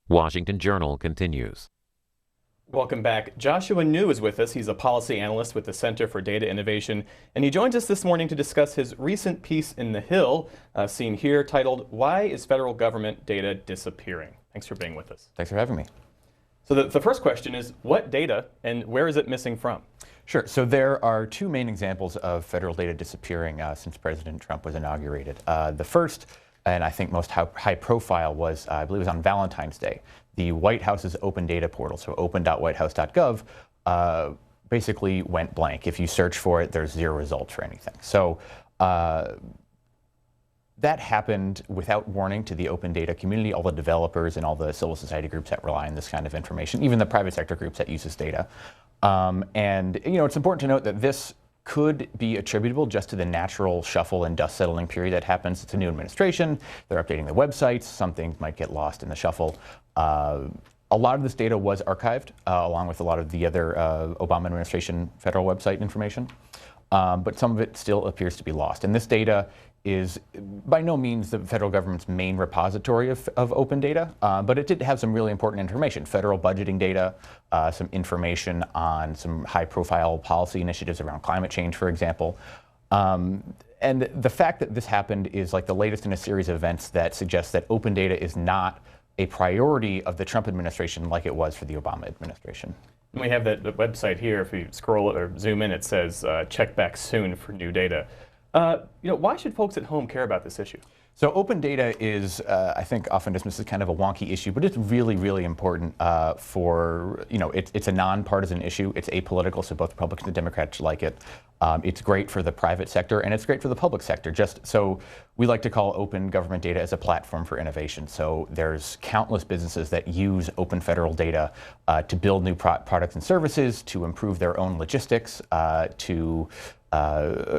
Washington Journal continues. Welcome back. Joshua New is with us. He's a policy analyst with the Center for Data Innovation, and he joins us this morning to discuss his recent piece in The Hill, seen here, titled, "Why is Federal Government Data Disappearing?" Thanks for being with us. Thanks for having me. So the first question is, what data and where is it missing from? Sure. So there are two main examples of federal data disappearing since President Trump was inaugurated. The first, and I think most high profile, was, I believe it was on Valentine's Day. The White House's open data portal, so open.whitehouse.gov, basically went blank. If you search for it, there's zero results for anything. So that happened without warning to the open data community, all the developers and all the civil society groups that rely on this kind of information, even the private sector groups that use this data. And it's important to note that this could be attributable just to the natural shuffle and dust settling period that happens. It's a new administration, they're updating the websites, some things might get lost in the shuffle. A lot of this data was archived, along with a lot of the other Obama administration federal website information, but some of it still appears to be lost. And this data is by no means the federal government's main repository of open data, but it did have some really important information. Federal budgeting data, some information on some high-profile policy initiatives around climate change, for example. And the fact that this happened is like the latest in a series of events that suggests that open data is not a priority of the Trump administration like it was for the Obama administration. And we have the website here. If you scroll or zoom in, it says check back soon for new data. Why should folks at home care about this issue? So open data is, I think, often dismissed as kind of a wonky issue, but it's really, really important it's a nonpartisan issue. It's apolitical, so both Republicans and Democrats like it. It's great for the private sector, and it's great for the public sector. Just so we like to call open government data as a platform for innovation. So there's countless businesses that use open federal data to build new products and services, to improve their own logistics, to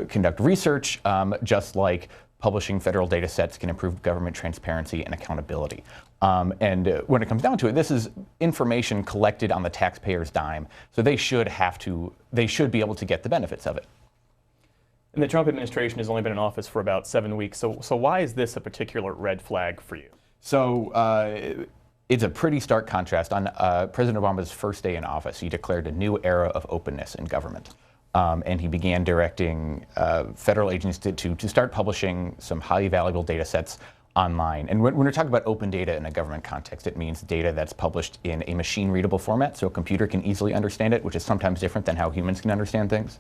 conduct research, just like publishing federal data sets can improve government transparency and accountability. And when it comes down to it, this is information collected on the taxpayer's dime, so they should be able to get the benefits of it. And the Trump administration has only been in office for about 7 weeks, so why is this a particular red flag for you? So it's a pretty stark contrast. On President Obama's first day in office, he declared a new era of openness in government. And he began directing federal agencies to start publishing some highly valuable data sets online. And when we're talking about open data in a government context, it means data that's published in a machine-readable format, so a computer can easily understand it, which is sometimes different than how humans can understand things.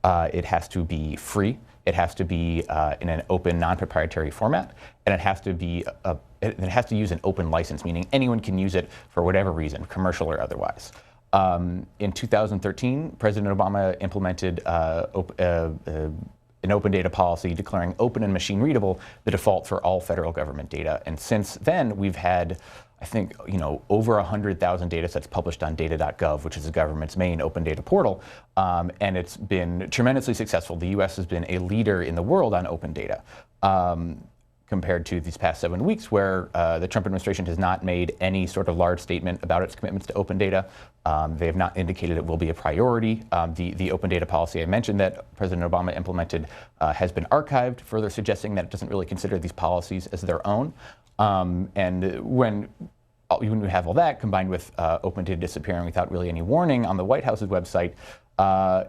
It has to be free. It has to be in an open, non-proprietary format, and it has to be it has to use an open license, meaning anyone can use it for whatever reason, commercial or otherwise. In 2013, President Obama implemented an open data policy declaring open and machine readable the default for all federal government data. And since then, we've had, I think, over 100,000 data sets published on data.gov, which is the government's main open data portal. And it's been tremendously successful. The US has been a leader in the world on open data. Compared to these past 7 weeks where the Trump administration has not made any sort of large statement about its commitments to open data. They have not indicated it will be a priority. The open data policy I mentioned that President Obama implemented has been archived, further suggesting that it doesn't really consider these policies as their own. And when we have all that combined with open data disappearing without really any warning on the White House's website,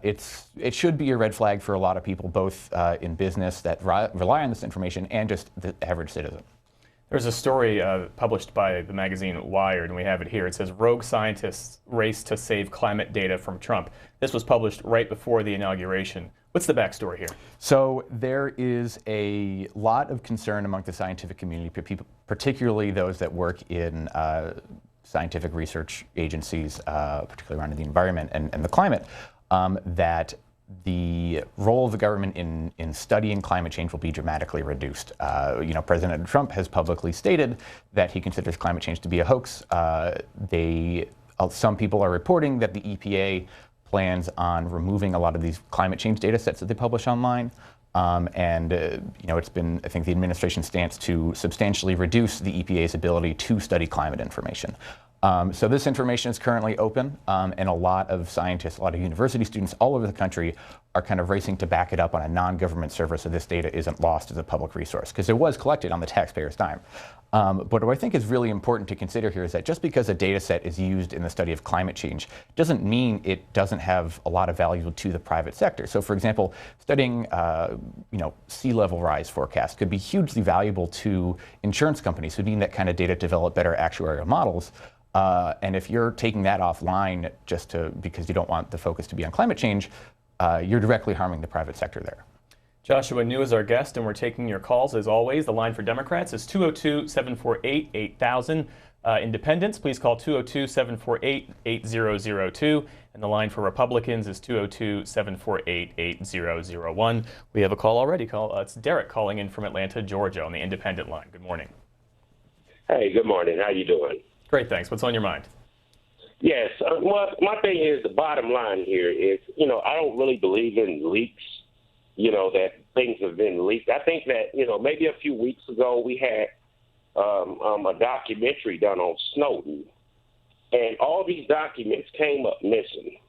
it should be a red flag for a lot of people, both in business that rely on this information and just the average citizen. There's a story published by the magazine Wired, and we have it here. It says, "Rogue scientists race to save climate data from Trump." This was published right before the inauguration. What's the backstory here? So there is a lot of concern among the scientific community, particularly those that work in scientific research agencies, particularly around the environment and the climate, that the role of the government in studying climate change will be dramatically reduced. President Trump has publicly stated that he considers climate change to be a hoax. Some people are reporting that the EPA plans on removing a lot of these climate change data sets that they publish online. It's been, I think, the administration's stance to substantially reduce the EPA's ability to study climate information. So this information is currently open, and a lot of scientists, a lot of university students all over the country are kind of racing to back it up on a non-government server so this data isn't lost as a public resource, because it was collected on the taxpayer's dime. But what I think is really important to consider here is that just because a data set is used in the study of climate change doesn't mean it doesn't have a lot of value to the private sector. So for example, studying sea level rise forecasts could be hugely valuable to insurance companies who need that kind of data to develop better actuarial models. And if you're taking that offline because you don't want the focus to be on climate change, you're directly harming the private sector there. Joshua New is our guest, and we're taking your calls as always. The line for Democrats is 202-748-8000. Independents, please call 202-748-8002. And the line for Republicans is 202-748-8001. We have a call already. It's Derek calling in from Atlanta, Georgia on the Independent line. Good morning. Hey, good morning. How you doing? Great, thanks. What's on your mind? Yes. Well, my thing is, the bottom line here is, I don't really believe in leaks, that things have been leaked. I think that, maybe a few weeks ago we had a documentary done on Snowden, and all these documents came up missing,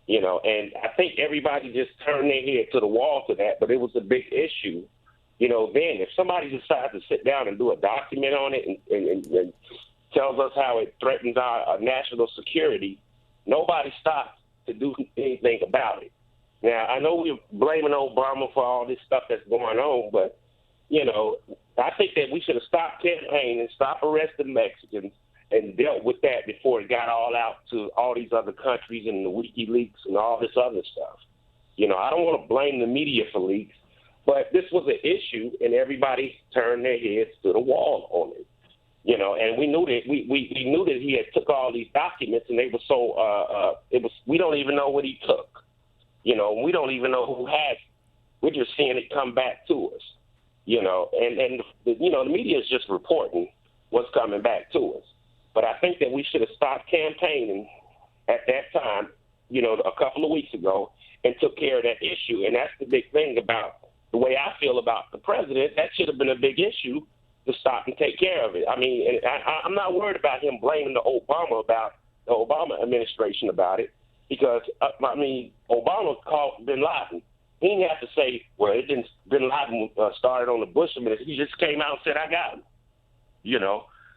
and I think everybody just turned their head to the wall to that, but it was a big issue. Then if somebody decides to sit down and do a document on it and tells us how it threatens our national security, nobody stops to do anything about it. Now, I know we're blaming Obama for all this stuff that's going on, but, I think that we should have stopped campaigning, stopped arresting Mexicans, and dealt with that before it got all out to all these other countries and the WikiLeaks and all this other stuff. I don't want to blame the media for leaks, but this was an issue, and everybody turned their heads to the wall on it. And we knew that we knew that he had took all these documents, and they were so we don't even know what he took. We don't even know who has it. We're just seeing it come back to us. And the media is just reporting what's coming back to us. But I think that we should have stopped campaigning at that time, a couple of weeks ago, and took care of that issue. And that's the big thing about the way I feel about the president. That should have been a big issue to stop and take care of it. I mean, I'm not worried about him blaming the Obama administration about it, because Obama called bin Laden. He didn't have to say, well, bin Laden started on the Bush administration. He just came out and said, I got him.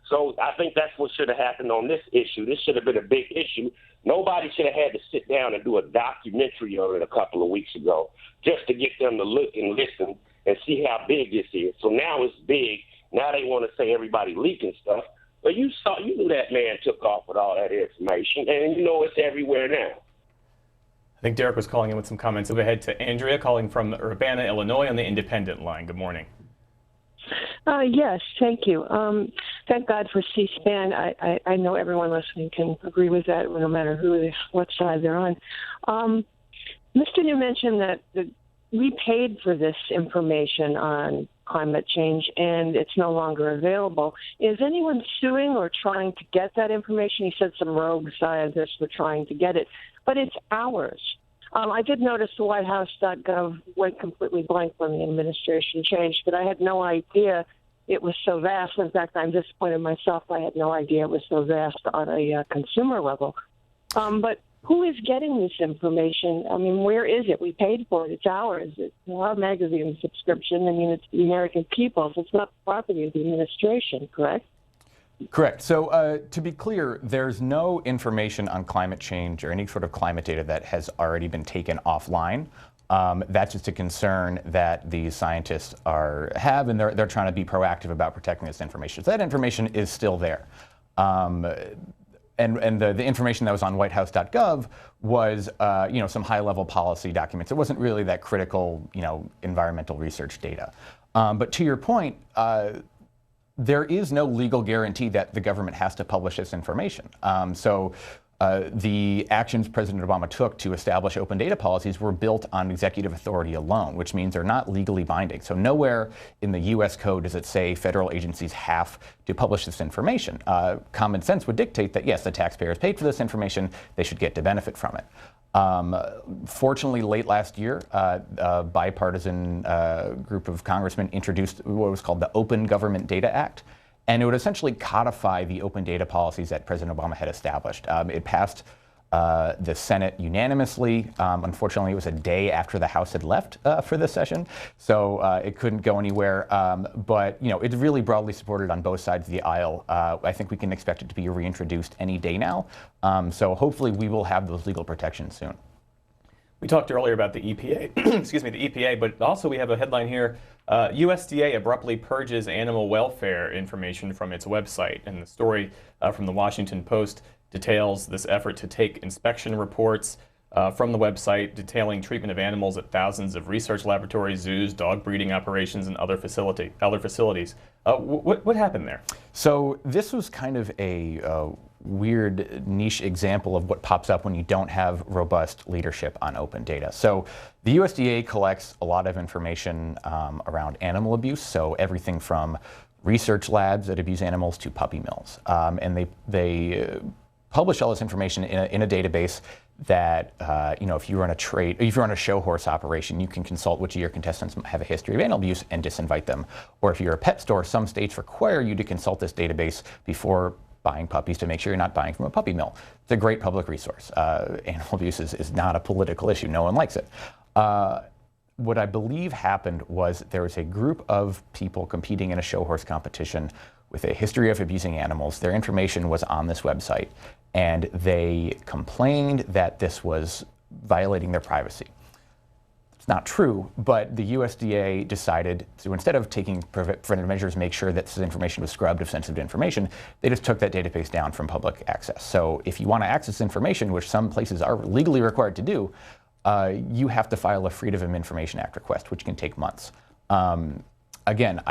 So I think that's what should have happened on this issue. This should have been a big issue. Nobody should have had to sit down and do a documentary on it a couple of weeks ago just to get them to look and listen and see how big this is. So now it's big. Now they want to say everybody leaking stuff. But you knew that man took off with all that information, and it's everywhere now. I think Derek was calling in with some comments. We'll go ahead to Andrea calling from Urbana, Illinois on the Independent line. Good morning. Yes, thank you. Thank God for C-SPAN. I know everyone listening can agree with that, no matter what side they're on. Mr. New mentioned that we paid for this information on climate change, and it's no longer available. Is anyone suing or trying to get that information? He said some rogue scientists were trying to get it, but it's ours. I did notice the WhiteHouse.gov went completely blank when the administration changed, but I had no idea it was so vast. In fact, I'm disappointed myself. I had no idea it was so vast on a consumer level. But who is getting this information? I mean, where is it? We paid for it. It's ours. It's our magazine subscription. I mean, it's the American people's. It's not the property of the administration, correct? Correct. So to be clear, there's no information on climate change or any sort of climate data that has already been taken offline. That's just a concern that these scientists have, and they're trying to be proactive about protecting this information. So that information is still there. And the information that was on WhiteHouse.gov was, some high-level policy documents. It wasn't really that critical, environmental research data. But to your point, there is no legal guarantee that the government has to publish this information. The actions President Obama took to establish open data policies were built on executive authority alone, which means they're not legally binding. So nowhere in the U.S. code does it say federal agencies have to publish this information. Common sense would dictate that, yes, the taxpayers paid for this information, they should get to benefit from it. Fortunately, late last year, a bipartisan group of congressmen introduced what was called the Open Government Data Act. and it would essentially codify the open data policies that President Obama had established. It passed the Senate unanimously. Unfortunately, it was a day after the House had left for this session, so it couldn't go anywhere. But it's really broadly supported on both sides of the aisle. I think we can expect it to be reintroduced any day now. So hopefully, we will have those legal protections soon. We talked earlier about the EPA, excuse me, the EPA, but also we have a headline here. USDA abruptly purges animal welfare information from its website. And the story from the Washington Post details this effort to take inspection reports from the website detailing treatment of animals at thousands of research laboratories, zoos, dog breeding operations, and other facilities. What happened there? So this was kind of a weird niche example of what pops up when you don't have robust leadership on open data. So the USDA collects a lot of information around animal abuse, so everything from research labs that abuse animals to puppy mills. And they publish all this information in a database that if you run a show horse operation, you can consult which of your contestants have a history of animal abuse and disinvite them. Or if you're a pet store, some states require you to consult this database before buying puppies to make sure you're not buying from a puppy mill. It's a great public resource. Animal abuse is not a political issue. No one likes it. What I believe happened was there was a group of people competing in a show horse competition with a history of abusing animals. Their information was on this website, and they complained that this was violating their privacy. It's not true, but the USDA decided to, instead of taking preventive measures, make sure that this information was scrubbed of sensitive information, they just took that database down from public access. So if you want to access information, which some places are legally required to do, you have to file a Freedom of Information Act request, which can take months. Again,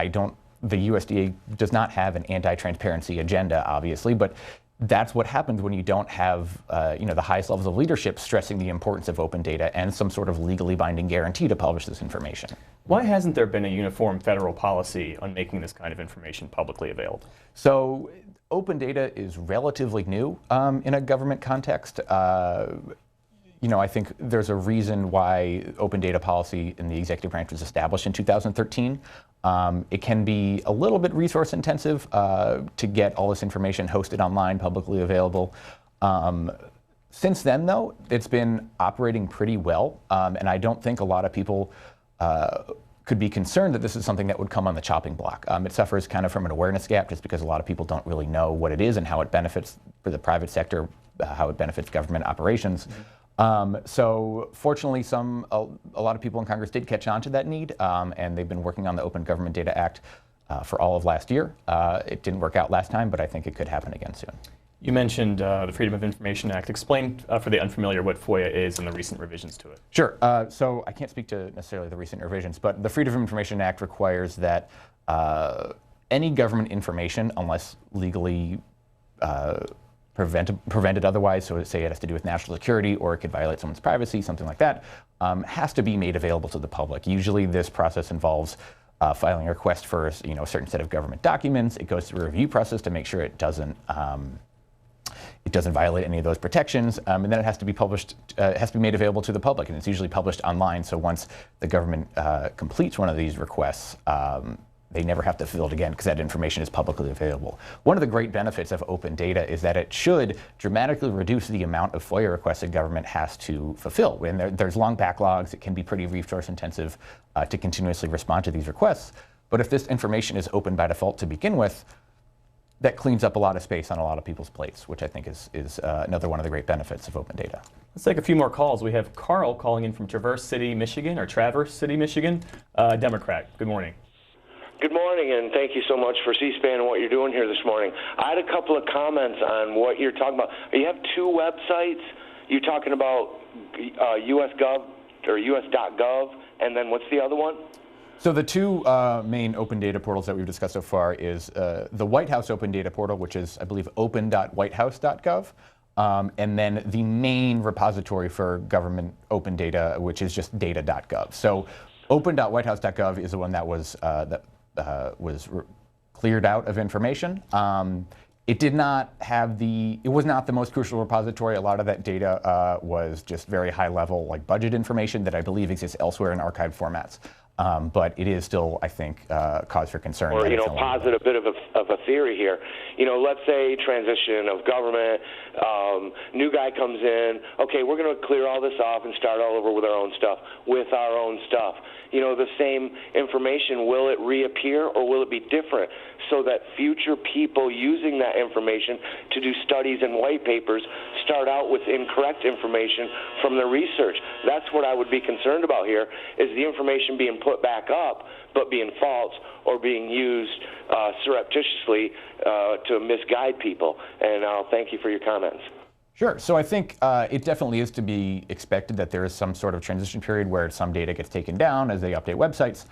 the USDA does not have an anti-transparency agenda, obviously, but that's what happens when you don't have the highest levels of leadership stressing the importance of open data and some sort of legally binding guarantee to publish this information. Why hasn't there been a uniform federal policy on making this kind of information publicly available? So open data is relatively new in a government context. I think there's a reason why open data policy in the executive branch was established in 2013. It can be a little bit resource intensive to get all this information hosted online, publicly available. Since then, though, it's been operating pretty well, and I don't think a lot of people could be concerned that this is something that would come on the chopping block. It suffers kind of from an awareness gap just because a lot of people don't really know what it is and how it benefits for the private sector, how it benefits government operations. So fortunately, a lot of people in Congress did catch on to that need, and they've been working on the Open Government Data Act for all of last year. It didn't work out last time, but I think it could happen again soon. You mentioned the Freedom of Information Act. Explain for the unfamiliar what FOIA is and the recent revisions to it. Sure. So I can't speak to necessarily the recent revisions, but the Freedom of Information Act requires that any government information, unless legally prevented otherwise, so say it has to do with national security or it could violate someone's privacy, something like that, has to be made available to the public. Usually this process involves filing a request for a certain set of government documents. It goes through a review process to make sure it doesn't violate any of those protections, and then it has to be published, has to be made available to the public, and it's usually published online, so once the government completes one of these requests, they never have to fill it again because that information is publicly available. One of the great benefits of open data is that it should dramatically reduce the amount of FOIA requests a government has to fulfill. When there's long backlogs, it can be pretty resource intensive to continuously respond to these requests. But if this information is open by default to begin with, that cleans up a lot of space on a lot of people's plates, which I think is another one of the great benefits of open data. Let's take a few more calls. We have Carl calling in from Traverse City, Michigan, Democrat. Good morning. Good morning, and thank you so much for C-SPAN and what you're doing here this morning. I had a couple of comments on what you're talking about. You have two websites. You're talking about US.gov, and then what's the other one? So the two main open data portals that we've discussed so far is the White House Open Data Portal, which is, I believe, open.whitehouse.gov, and then the main repository for government open data, which is just data.gov. So open.whitehouse.gov is the one that was cleared out of information. It did not have it was not the most crucial repository. A lot of that data was just very high level, like budget information that I believe exists elsewhere in archived formats. But it is still, I think, cause for concern. Or, posit a bit of a theory here. Let's say transition of government, new guy comes in, okay, we're going to clear all this off and start all over with our own stuff. The same information, will it reappear or will it be different so that future people using that information to do studies and white papers start out with incorrect information from the research? That's what I would be concerned about here, is the information being put back up but being false or being used surreptitiously to misguide people. And I'll thank you for your comments. Sure. So I think it definitely is to be expected that there is some sort of transition period where some data gets taken down as they update websites.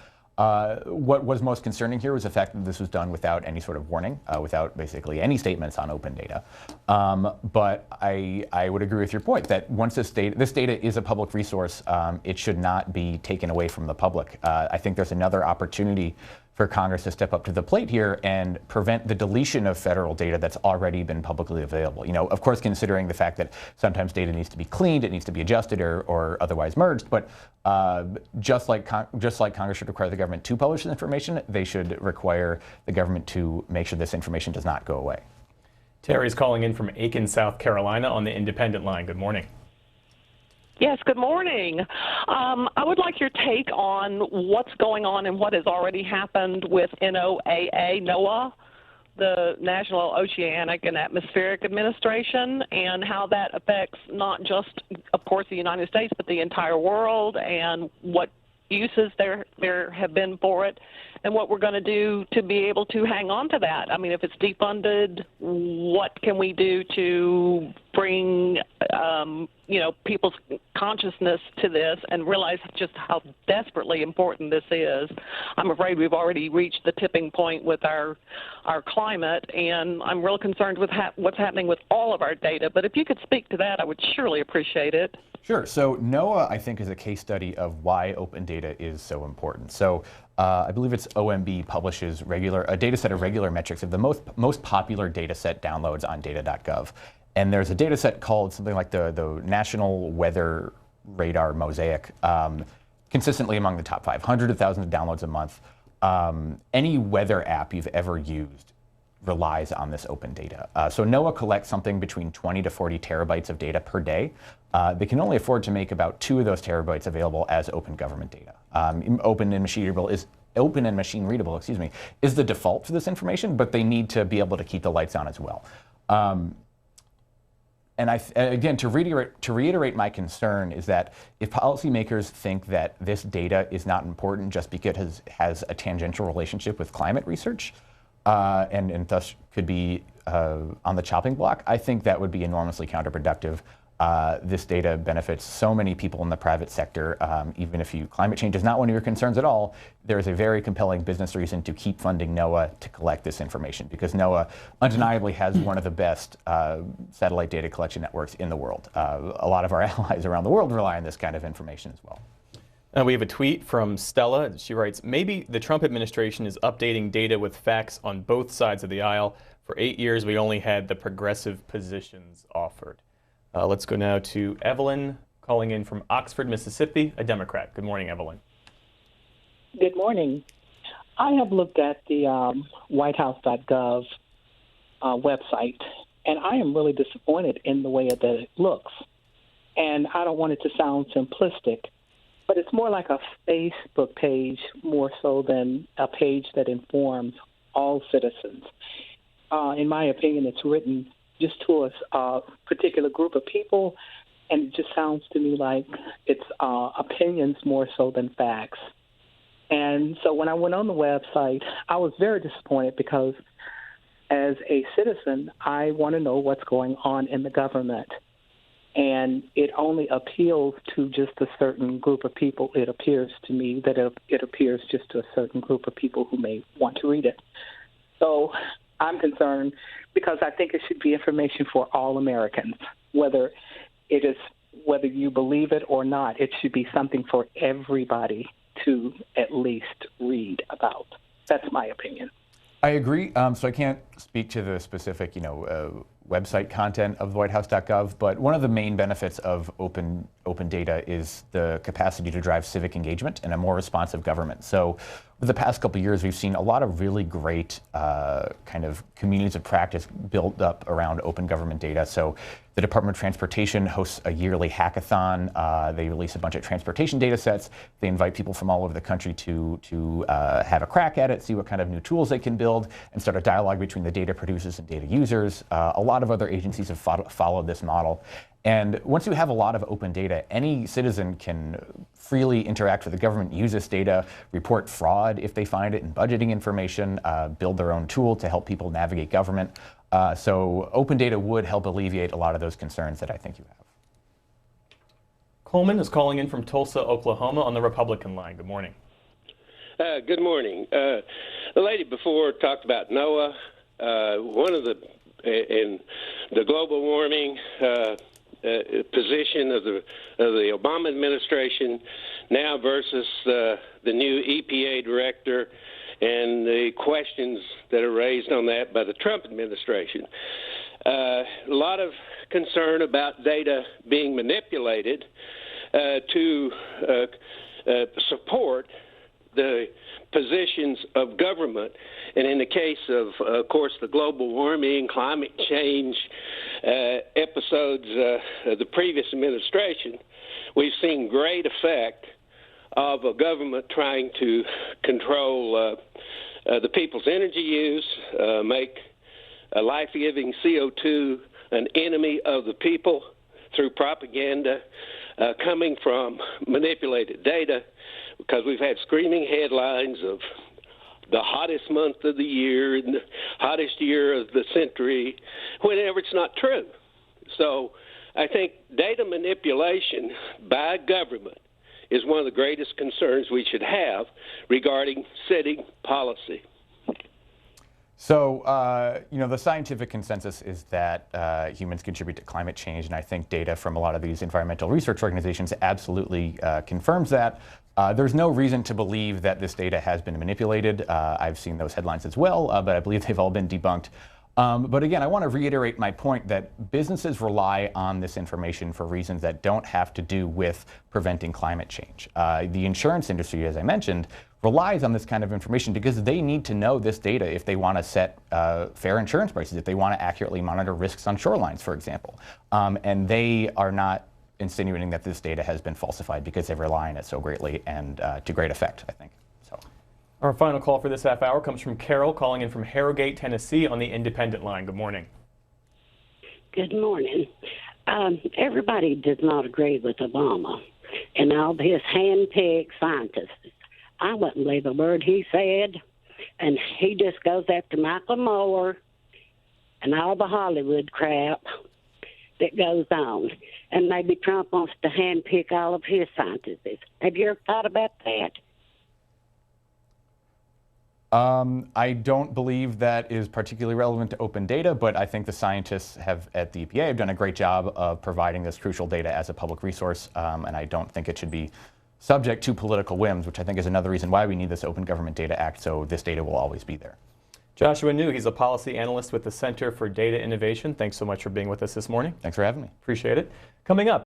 What was most concerning here was the fact that this was done without any sort of warning, without basically any statements on open data. But I would agree with your point that once this data is a public resource, it should not be taken away from the public. I think there's another opportunity for Congress to step up to the plate here and prevent the deletion of federal data that's already been publicly available. Of course, considering the fact that sometimes data needs to be cleaned, it needs to be adjusted or otherwise merged. But just like Congress should require the government to publish this information, they should require the government to make sure this information does not go away. Terry's calling in from Aiken, South Carolina on the Independent line. Good morning. Yes, good morning. I would like your take on what's going on and what has already happened with NOAA, the National Oceanic and Atmospheric Administration, and how that affects not just, of course, the United States, but the entire world, and what uses there have been for it, and what we're going to do to be able to hang on to that. I mean, if it's defunded, what can we do to bring people's consciousness to this and realize just how desperately important this is? I'm afraid we've already reached the tipping point with our climate, and I'm real concerned with what's happening with all of our data. But if you could speak to that, I would surely appreciate it. Sure. So NOAA, I think, is a case study of why open data is so important. So I believe it's OMB publishes a data set of regular metrics of the most popular data set downloads on data.gov. And there's a data set called something like the National Weather Radar Mosaic, consistently among the top 500 of thousands of downloads a month. Any weather app you've ever used relies on this open data. So NOAA collects something between 20 to 40 terabytes of data per day. They can only afford to make about 2 of those terabytes available as open government data. Open and machine readable, is the default for this information, but they need to be able to keep the lights on as well. And again, to reiterate my concern is that if policymakers think that this data is not important just because it has a tangential relationship with climate research, and thus could be on the chopping block, I think that would be enormously counterproductive. This data benefits so many people in the private sector. Even if climate change is not one of your concerns at all, there is a very compelling business reason to keep funding NOAA to collect this information, because NOAA undeniably has one of the best satellite data collection networks in the world. A lot of our allies around the world rely on this kind of information as well. We have a tweet from Stella. She writes, maybe the Trump administration is updating data with facts on both sides of the aisle. For 8 years, we only had the progressive positions offered. Let's go now to Evelyn, calling in from Oxford, Mississippi, a Democrat. Good morning, Evelyn. Good morning. I have looked at the whitehouse.gov website, and I am really disappointed in the way that it looks. And I don't want it to sound simplistic, but it's more like a Facebook page more so than a page that informs all citizens. In my opinion, it's written just to a particular group of people, and it just sounds to me like it's opinions more so than facts. And so when I went on the website, I was very disappointed because as a citizen, I want to know what's going on in the government. And it only appeals to just a certain group of people. It appears to me that it appears just to a certain group of people who may want to read it. So I'm concerned because I think it should be information for all Americans, whether you believe it or not. It should be something for everybody to at least read about. That's my opinion. I agree. So I can't speak to the specific, website content of whitehouse.gov, but one of the main benefits of open data is the capacity to drive civic engagement and a more responsive government. So over the past couple of years, we've seen a lot of really great kind of communities of practice built up around open government data. So the Department of Transportation hosts a yearly hackathon. They release a bunch of transportation data sets. They invite people from all over the country to have a crack at it, see what kind of new tools they can build, and start a dialogue between the data producers and data users. A lot of other agencies have followed this model. And once you have a lot of open data, any citizen can freely interact with the government, use this data, report fraud if they find it in budgeting information, build their own tool to help people navigate government. So open data would help alleviate a lot of those concerns that I think you have. Coleman is calling in from Tulsa, Oklahoma on the Republican line. Good morning. Good morning. The lady before talked about NOAA. One of in the global warming position of the Obama administration now versus the new EPA director and the questions that are raised on that by the Trump administration. A lot of concern about data being manipulated to support the positions of government. And in the case of course, the global warming, climate change episodes of the previous administration, we've seen great effect of a government trying to control the people's energy use, make a life-giving CO2 an enemy of the people through propaganda coming from manipulated data, because we've had screaming headlines of the hottest month of the year and the hottest year of the century, whenever it's not true. So I think data manipulation by government is one of the greatest concerns we should have regarding setting policy. So, the scientific consensus is that humans contribute to climate change, and I think data from a lot of these environmental research organizations absolutely confirms that. There's no reason to believe that this data has been manipulated. I've seen those headlines as well, but I believe they've all been debunked. But again, I want to reiterate my point that businesses rely on this information for reasons that don't have to do with preventing climate change. The insurance industry, as I mentioned, relies on this kind of information because they need to know this data if they want to set fair insurance prices, if they want to accurately monitor risks on shorelines, for example. And they are not insinuating that this data has been falsified because they rely on it so greatly and to great effect, I think. So. Our final call for this half hour comes from Carol, calling in from Harrogate, Tennessee on the Independent line. Good morning. Good morning. Everybody does not agree with Obama and all his hand-picked scientists. I wouldn't believe a word he said, and he just goes after Michael Moore and all the Hollywood crap that goes on. And maybe Trump wants to handpick all of his scientists. Have you ever thought about that? I don't believe that is particularly relevant to open data, but I think the scientists at the EPA have done a great job of providing this crucial data as a public resource, and I don't think it should be subject to political whims, which I think is another reason why we need this Open Government Data Act, so this data will always be there. Joshua New, he's a policy analyst with the Center for Data Innovation. Thanks so much for being with us this morning. Thanks for having me. Appreciate it. Coming up,